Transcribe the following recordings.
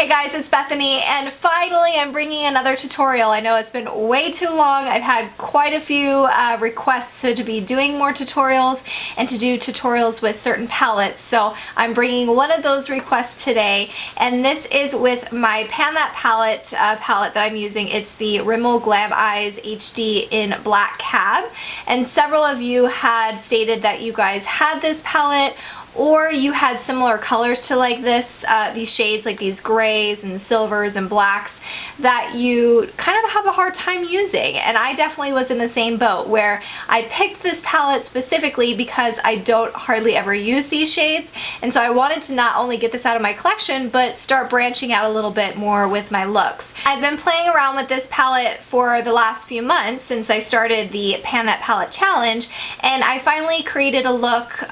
Hey guys, it's Bethany, and finally I'm bringing another tutorial. I know it's been way too long. I've had quite a few requests to be doing more tutorials and to do tutorials with certain palettes, so I'm bringing one of those requests today, and this is with my Pan That palette that I'm using. It's the Rimmel Glam Eyes HD in Black Cab, and several of you had stated that you guys had this palette or you had similar colors to like this, these shades, like these grays and silvers and blacks, that you kind of have a hard time using. And I definitely was in the same boat, where I picked this palette specifically because I don't hardly ever use these shades, and so I wanted to not only get this out of my collection, but start branching out a little bit more with my looks. I've been playing around with this palette for the last few months since I started the Pan That Palette Challenge, and I finally created a look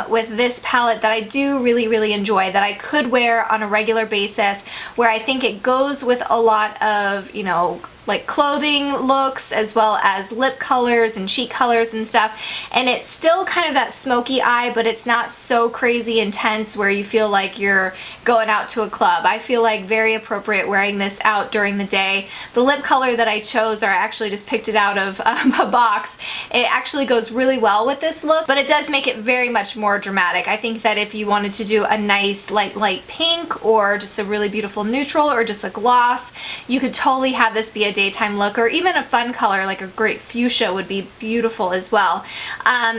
with this palette that I do really enjoy, that I could wear on a regular basis, where I think it goes with a lot of, you know, like clothing looks as well as lip colors and cheek colors and stuff, and it's still kind of that smoky eye, but it's not so crazy intense where you feel like you're going out to a club. I feel like very appropriate wearing this out during the day. The lip color that I chose, or I actually just picked it out of a box, it actually goes really well with this look, but it does make it very much more dramatic. I think that if you wanted to do a nice light pink, or just a really beautiful neutral, or just a gloss, you could totally have this be a daytime look, or even a fun color like a great fuchsia would be beautiful as well.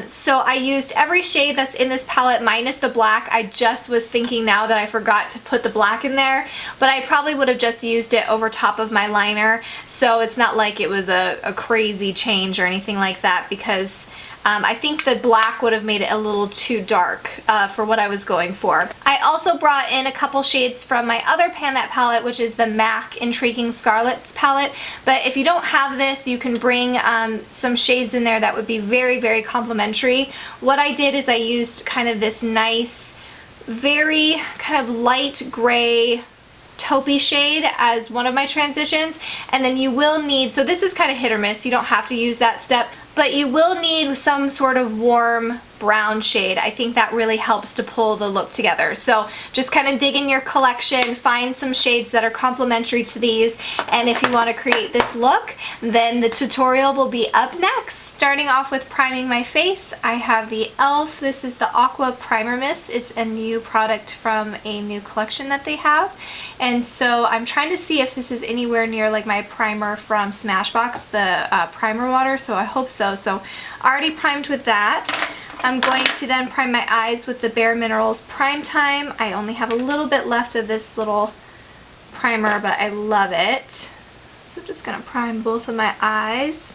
So I used every shade that's in this palette minus the black. I just was thinking now that I forgot to put the black in there, but I probably would have just used it over top of my liner, so it's not like it was a crazy change or anything like that, because I think the black would have made it a little too dark for what I was going for. I also brought in a couple shades from my other Pan That palette, which is the MAC Intriguing Scarlets palette, but if you don't have this, you can bring some shades in there that would be very complimentary. What I did is I used kind of this nice, very kind of light gray taupey shade as one of my transitions, and then you will need, so this is kind of hit or miss, you don't have to use that step, but you will need some sort of warm brown shade. I think that really helps to pull the look together. So just kind of dig in your collection, find some shades that are complementary to these, and if you want to create this look, then the tutorial will be up next. Starting off with priming my face, I have the e.l.f. This is the Aqua Primer Mist. It's a new product from a new collection that they have. And so I'm trying to see if this is anywhere near like my primer from Smashbox, the primer water, so I hope so. So already primed with that. I'm going to then prime my eyes with the BareMinerals Prime Time. I only have a little bit left of this little primer, but I love it. So I'm just going to prime both of my eyes.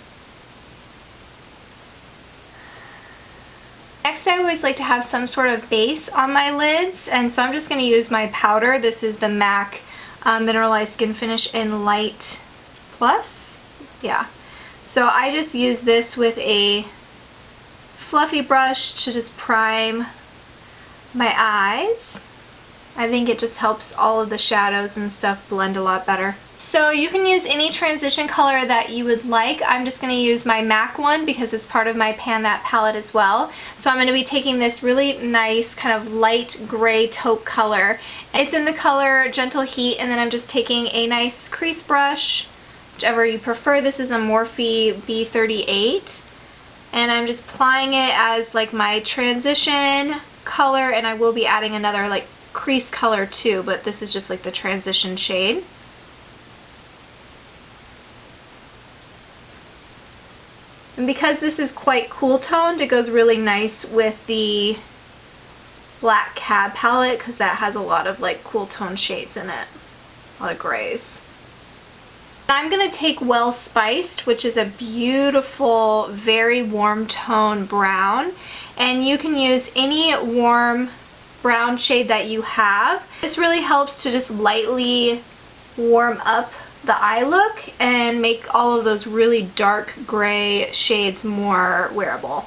Next, I always like to have some sort of base on my lids, and so I'm just going to use my powder. This is the MAC Mineralized Skin Finish in Light Plus. Yeah. So I just use this with a fluffy brush to just prime my eyes. I think it just helps all of the shadows and stuff blend a lot better. So you can use any transition color that you would like. I'm just going to use my MAC one because it's part of my Pan That palette as well. So I'm going to be taking this really nice kind of light gray taupe color. It's in the color Gentle Heat, and then I'm just taking a nice crease brush, whichever you prefer. This is a Morphe B38, and I'm just applying it as like my transition color, and I will be adding another like crease color too, but this is just like the transition shade. And because this is quite cool toned, it goes really nice with the Black Cab palette, because that has a lot of like cool toned shades in it, a lot of grays. I'm going to take Well Spiced, which is a beautiful, very warm tone brown, and you can use any warm brown shade that you have. This really helps to just lightly warm up the eye look and make all of those really dark gray shades more wearable.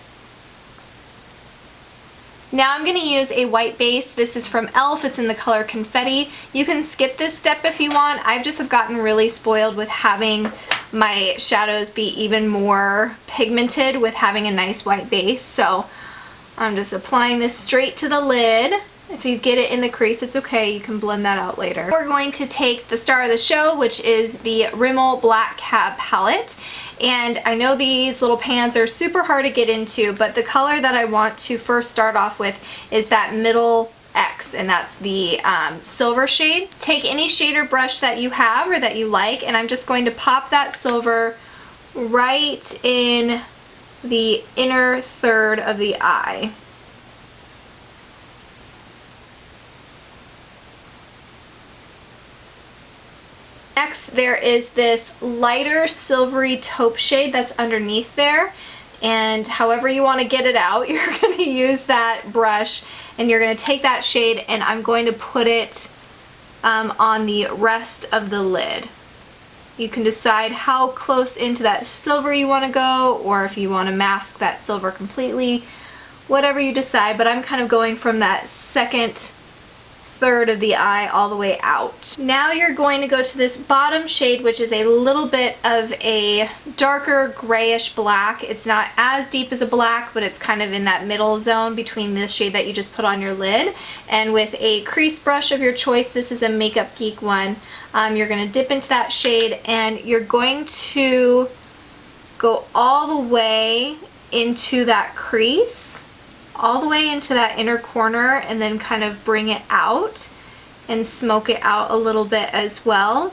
Now I'm going to use a white base. This is from e.l.f. It's in the color Confetti. You can skip this step if you want. I've just have gotten really spoiled with having my shadows be even more pigmented with having a nice white base. So I'm just applying this straight to the lid. If you get it in the crease, it's okay. You can blend that out later. We're going to take the star of the show, which is the Rimmel Black Cab palette. And I know these little pans are super hard to get into, but the color that I want to first start off with is that middle X, and that's the silver shade. Take any shader brush that you have or that you like, and I'm just going to pop that silver right in the inner third of the eye. Next, there is this lighter silvery taupe shade that's underneath there, and however you want to get it out, you're going to use that brush and you're going to take that shade, and I'm going to put it on the rest of the lid. You can decide how close into that silver you want to go, or if you want to mask that silver completely, whatever you decide, but I'm kind of going from that second third of the eye all the way out. Now you're going to go to this bottom shade, which is a little bit of a darker grayish black. It's not as deep as a black, but it's kind of in that middle zone between this shade that you just put on your lid. And with a crease brush of your choice, this is a Makeup Geek one, you're going to dip into that shade and you're going to go all the way into that crease, all the way into that inner corner, and then kind of bring it out and smoke it out a little bit as well.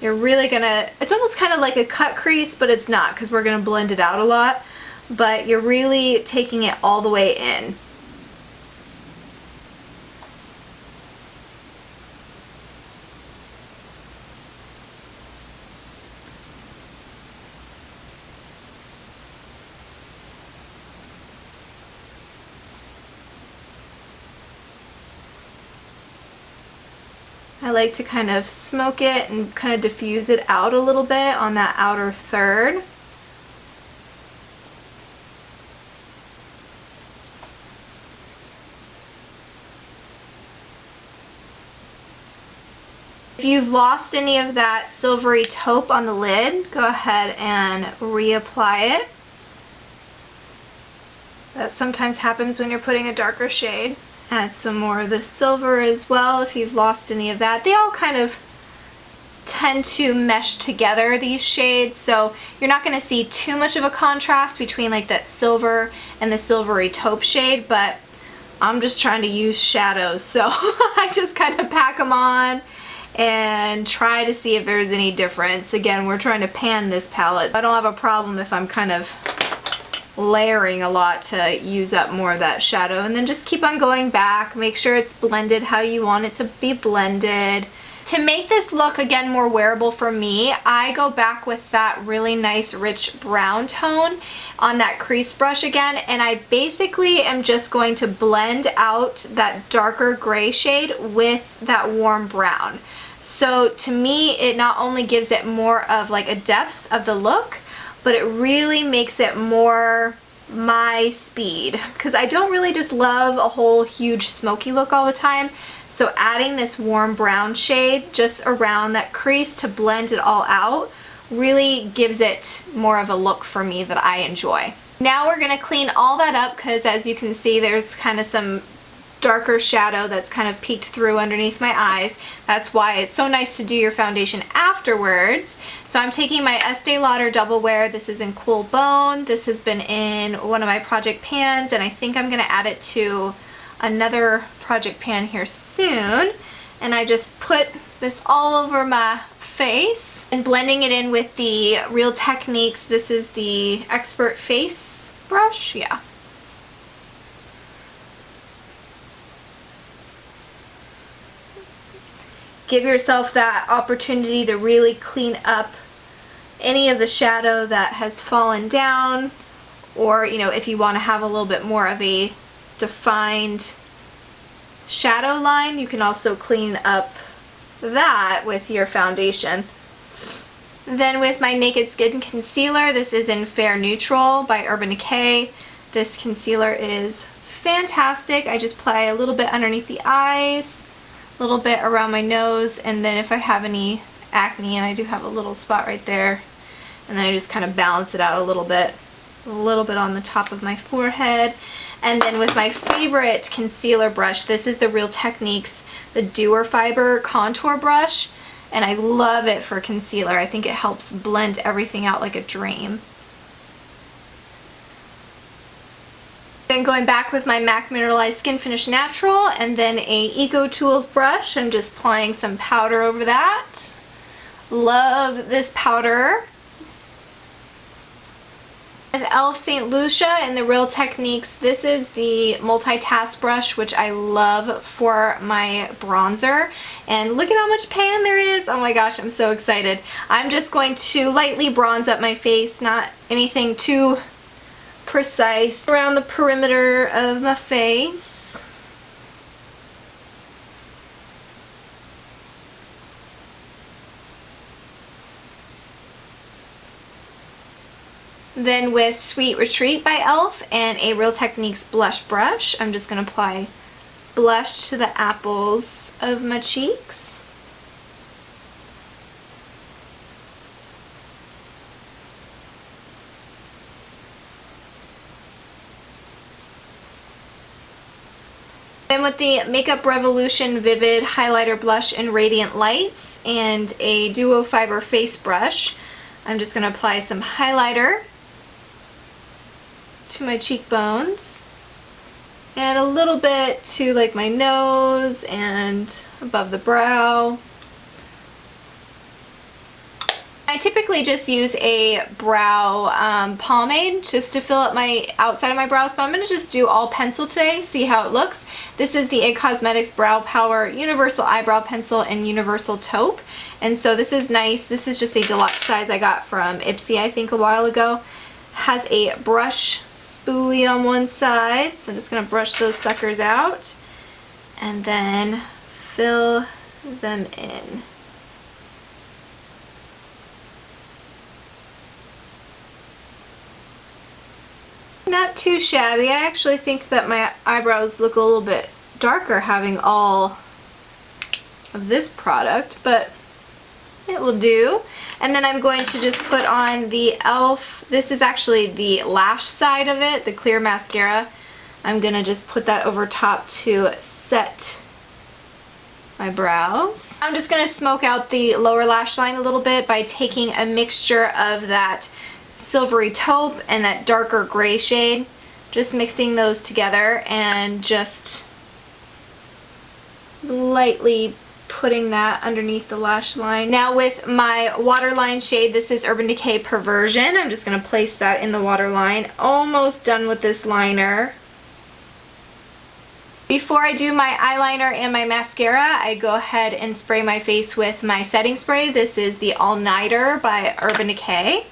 You're really gonna, it's almost kind of like a cut crease, but it's not, because we're gonna blend it out a lot, but you're really taking it all the way in. I like to kind of smoke it and kind of diffuse it out a little bit on that outer third. If you've lost any of that silvery taupe on the lid, go ahead and reapply it. That sometimes happens when you're putting a darker shade. Add some more of the silver as well if you've lost any of that. They all kind of tend to mesh together, these shades, so you're not going to see too much of a contrast between like that silver and the silvery taupe shade, but I'm just trying to use shadows, so I just kind of pack them on and try to see if there's any difference. Again, we're trying to pan this palette. I don't have a problem if I'm kind of layering a lot to use up more of that shadow, and then just keep on going back. Make sure it's blended how you want it to be blended. To make this look again more wearable for me, I go back with that really nice rich brown tone on that crease brush again, and I basically am just going to blend out that darker gray shade with that warm brown. So to me, it not only gives it more of like a depth of the look, but it really makes it more my speed, because I don't really just love a whole huge smoky look all the time. So adding this warm brown shade just around that crease to blend it all out really gives it more of a look for me that I enjoy. Now we're going to clean all that up, because as you can see, there's kind of some darker shadow that's kind of peeked through underneath my eyes. That's why it's so nice to do your foundation afterwards. So I'm taking my Estée Lauder Double Wear. This is in Cool Bone. This has been in one of my project pans, and I think I'm going to add it to another project pan here soon. And I just put this all over my face and blending it in with the Real Techniques. This is the Expert Face brush. Yeah. Give yourself that opportunity to really clean up any of the shadow that has fallen down, or you know, if you want to have a little bit more of a defined shadow line, you can also clean up that with your foundation. Then with my Naked Skin Concealer, this is in Fair Neutral by Urban Decay. This concealer is fantastic. I just apply a little bit underneath the eyes, a little bit around my nose, and then if I have any acne, and I do have a little spot right there, and then I just kind of balance it out a little bit on the top of my forehead. And then with my favorite concealer brush, this is the Real Techniques, the Doer Fiber Contour Brush. And I love it for concealer. I think it helps blend everything out like a dream. Then going back with my MAC Mineralize Skin Finish Natural and then a Eco Tools brush. I'm just applying some powder over that. Love this powder. With e.l.f. St. Lucia and the Real Techniques, this is the multitask brush, which I love for my bronzer. And look at how much pan there is. Oh my gosh, I'm so excited. I'm just going to lightly bronze up my face, not anything too precise, around the perimeter of my face. Then with Sweet Retreat by e.l.f. and a Real Techniques blush brush, I'm just going to apply blush to the apples of my cheeks. Then with the Makeup Revolution Vivid Highlighter Blush in Radiant Lights and a Duo Fiber Face Brush, I'm just going to apply some highlighter to my cheekbones and a little bit to like my nose and above the brow. I typically just use a brow pomade just to fill up my outside of my brows, but I'm going to just do all pencil today, see how it looks. This is the IT Cosmetics Brow Power Universal Eyebrow Pencil and Universal Taupe. And so this is nice. This is just a deluxe size I got from Ipsy, I think, a while ago. Has a brush spoolie on one side, so I'm just going to brush those suckers out and then fill them in. Not too shabby. I actually think that my eyebrows look a little bit darker having all of this product, but it will do. And then I'm going to just put on the e.l.f. This is actually the lash side of it, the clear mascara. I'm going to just put that over top to set my brows. I'm just going to smoke out the lower lash line a little bit by taking a mixture of that silvery taupe and that darker gray shade, just mixing those together and just lightly putting that underneath the lash line. Now with my waterline shade, this is Urban Decay Perversion. I'm just going to place that in the waterline. Almost done with this liner. Before I do my eyeliner and my mascara, I go ahead and spray my face with my setting spray. This is the All Nighter by Urban Decay.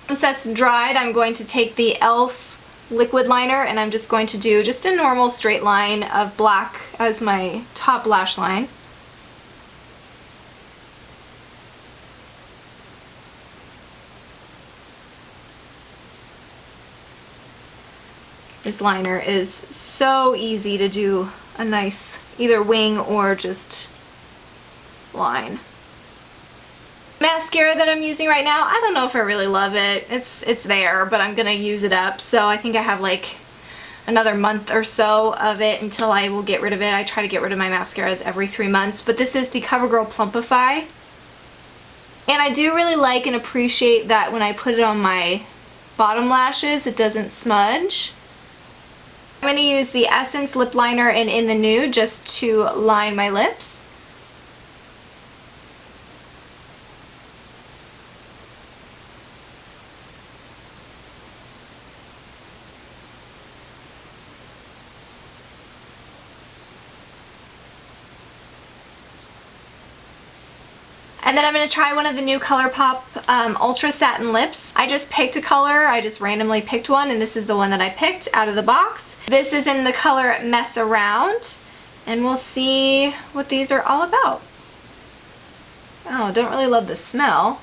Once that's dried, I'm going to take the e.l.f. liquid liner and I'm just going to do just a normal straight line of black as my top lash line. This liner is so easy to do a nice either wing or just line. Mascara that I'm using right now, I don't know if I really love it. It's there, but I'm gonna use it up, so I think I have like another month or so of it until I will get rid of it. I try to get rid of my mascaras every 3 months, but this is the Covergirl Plumpify. And I do really like and appreciate that when I put it on my bottom lashes, it doesn't smudge. I'm gonna use the Essence Lip Liner in the Nude just to line my lips. And then I'm going to try one of the new ColourPop Ultra Satin Lips. I just picked a color. I just randomly picked one, and this is the one that I picked out of the box. This is in the color Mess Around, and we'll see what these are all about. Oh, don't really love the smell.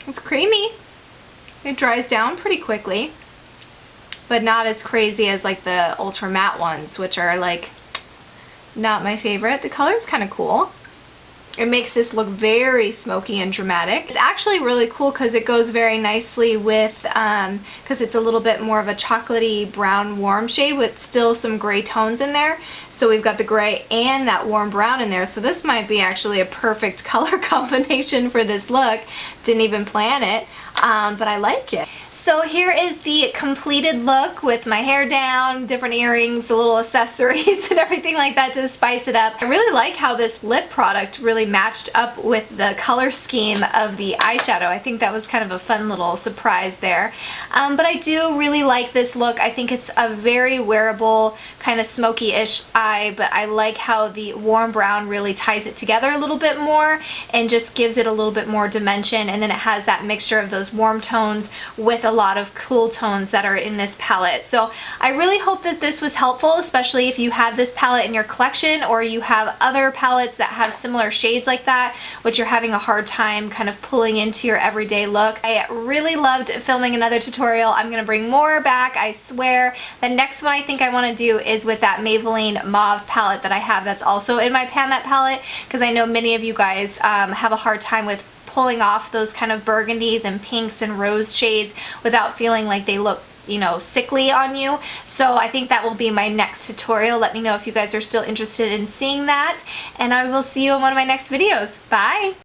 It's creamy. It dries down pretty quickly, but not as crazy as like the ultra matte ones, which are like not my favorite. The color's kind of cool. It makes this look very smoky and dramatic. It's actually really cool because it goes very nicely with, because it's a little bit more of a chocolatey brown warm shade with still some gray tones in there. So we've got the gray and that warm brown in there. So this might be actually a perfect color combination for this look. Didn't even plan it, but I like it. So here is the completed look with my hair down, different earrings, the little accessories and everything like that to spice it up. I really like how this lip product really matched up with the color scheme of the eyeshadow. I think that was kind of a fun little surprise there. But I do really like this look. I think it's a very wearable, kind of smoky-ish eye, but I like how the warm brown really ties it together a little bit more and just gives it a little bit more dimension, and then it has that mixture of those warm tones with a lot of cool tones that are in this palette. So I really hope that this was helpful, especially if you have this palette in your collection or you have other palettes that have similar shades like that, which you're having a hard time kind of pulling into your everyday look. I really loved filming another tutorial. I'm going to bring more back, I swear. The next one I think I want to do is with that Maybelline Mauve palette that I have that's also in my Pan That palette, because I know many of you guys have a hard time with pulling off those kind of burgundies and pinks and rose shades without feeling like they look, you know, sickly on you. So I think that will be my next tutorial. Let me know if you guys are still interested in seeing that, and I will see you in one of my next videos. Bye!